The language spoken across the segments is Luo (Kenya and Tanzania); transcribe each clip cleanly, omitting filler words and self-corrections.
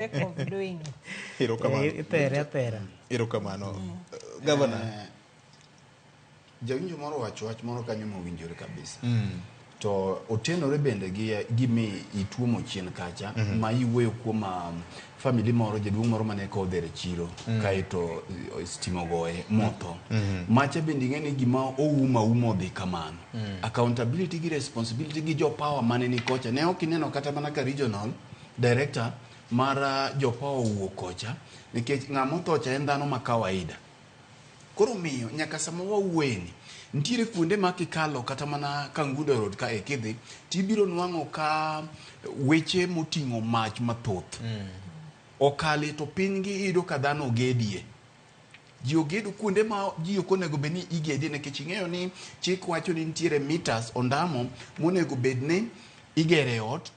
of doing it. Erokamano. Governor. Jawinjo moro wacho wach moro kanyo mowinjore kabisa. To otenore bende gi gimi ituomo chien kacha ma iwuoyo kuom family moro jaduong' moro mane kodhere chiro kaeto stimo goye motho. Macha bende ng'eni gima oumo dhi kamano. Accountability gi responsibility gi jo power mane ni kocha ne ok ineno kata mana ka regional director mar jo power wuok kocha nikech ng'ama othocha en dhano ma kawaida. Koro miyo nyaka sama wawuoyeni ntiere kuonde ma kikalo kata mana Kangundo Road ka ekidhi tibiro nwang'o ka weche moting'o mach mathoth. Okali to piny gi iyudo ka dhano ogedie. Ji ogedo kuonde ma ji ok onego bed ni igedie nikech ing'eyo ni chik wacho ni nitiere meters ondamo monego bed ni igere ot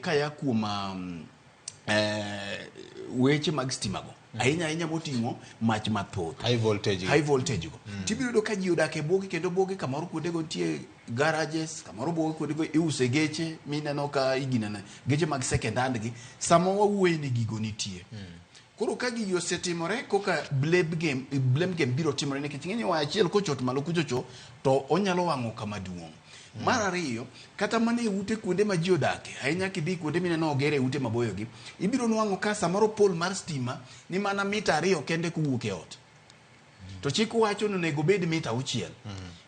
kaya kuom weche mag stimago. Ahinya moting'o mach mathoth. High voltage go. Tibiro do ka ji odak e bogi kendo bogi kamoro kuonde go nitie garages, kamoro bogi kuonde go iuse geche mineno ka iginana geche mag second hand gi sama wawuoyo ni gigo nitie. Koro ka gigi osetimore koka blame game biro timore nikech ng'eni wa achiel kochot malo kuchocho to onyalo wang'o kama duong'. Mar ariyo kata mane ute kuonde ma ji odake ahinya kidhi kuonde mineno ogere ute maboyo gi ibiro nwang'o ka samoro pole mar stima ni mana mita 2 kende kuwuok e ot. To chik wacho ni onego bed mita 6.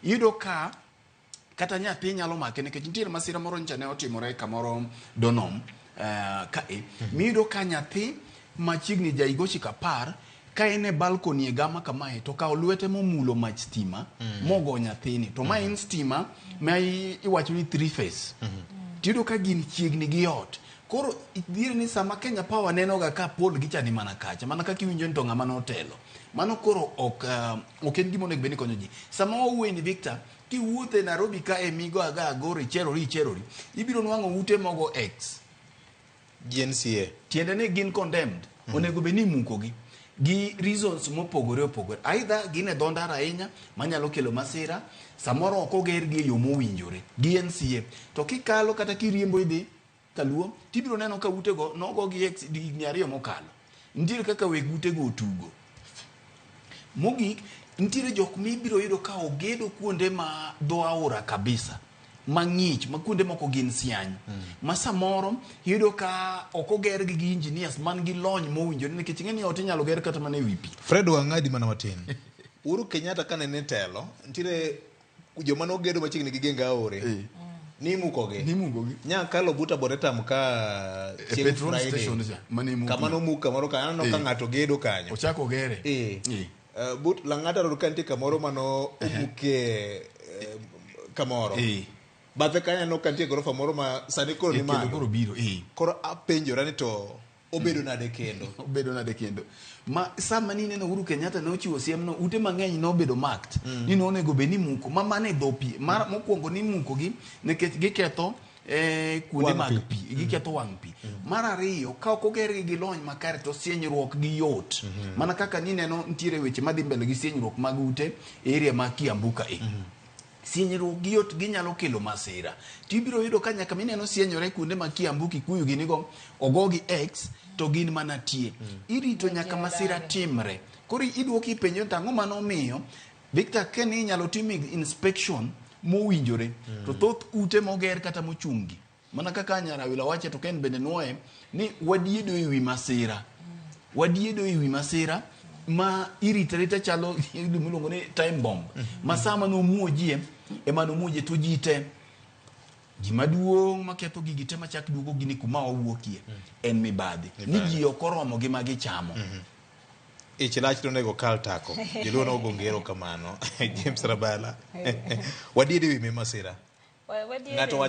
Iyudo ka kata nyathi nyalo make nikech nitiere masira moro ncha ne otimore kamoro Donom miyudo ka nyathi machiegni jaigochi kapar ka en e balcony e gama kamae to ka lwete momulo mach stima mogo nyathini to ma en stima ma iwacho ni 3 phase. Tiyudo ka gin chiegni gi ot. Koro idhier ni sama Kenya Power neno ga ka pol gicha ni mana kacha mana kaka iwinjo ni to ng'ama notelo. Mano koro ok en gima onego bed ni konyo ji. Sama wawuoyo ni Victor kiwuotho e Nairobi ka e migo aga agoro icherori ibiro nwang'o ute mogo X. GNCA. Tiende ni gin condemned. Onego bed ni imukogi gi reasons mopogore. Either gin e dho ndara ahinya manyalo kelo masira, samoro ok oger gi e yo mowinjore. GNCA. To kikalo kata kiriembo idhi Kaluo, tibiro neno ka utego nogo gi higni 2 mokalo. Nitiere kaka weg utego otugo. Mogik, nitiere jok mibiro yudo ka ogedo kuonde ma dho aora kabisa. Mang'ich, ma kuonde moko gin siany. Ma samoro yudo ka ok oger gi engineers man gi lony mowinjore nikech ng'eni ot inyalo ger kata mana e wi pi. Fred Wang'adi mana matin. Uhuru Kenyatta kane ne telo, nitiere joma nogedo machiegni gi Genga Aore. Nimukogi. Nya kalo buta boretam ka chieng' Friday. Kama nomuka kamoro kanano ka ng'ato gedo kanyo. Ochako gere. But Lang'ata Road kantie kamoro mano omuke kamoro. Bathe kanyo no kantie gorofa moro ma sani koro ni malo. Koro biro. Koro apenjora ni to obedo nade kendo. Ma sama ni neno Uhuru Kenyatta ne ochiwo siem no ute mang'eny no obedo marked ni no onego be ni muko ma mane dho pi mokwongo ni muko gi nikech giketho kuonde mag pi giketho wang' pi. Mar ariyo ka ok oger gi lony makare to sienyruok gi yot mana kaka ni neno ntiere weche madhi mbele gi sienyruok mag ute area ma Kiambuka sienyruok gi yot ginyalo kelo masira. Tibiro yudo ka nyaka mineno sienyore kuonde ma Kiambu Kikuyu ginigo ogo gi X to gin mana tie. Irito nyaka masira timre. Koro idwoki penjo tang'o mano miyo Victor Kenny nyalo timi inspection mowinjore to thoth ute moger kata mochungi. Mana kaka Nyarawila wache to Ken bende nuoye ni wadiedo e wi masira ma iritarita chalo miluongo ni time bomb. Masama no muojie ema no muoje to jite. Gima duong' maketho gigi te machak duogo gini kuma owuokie en mibadhi. Ni ji okoromo gi magi chamo. Ichilach to nego kal tako. Jiluo no gongero kamano. James Rabala. Wadiedo e wi masira. Ng'ato wacho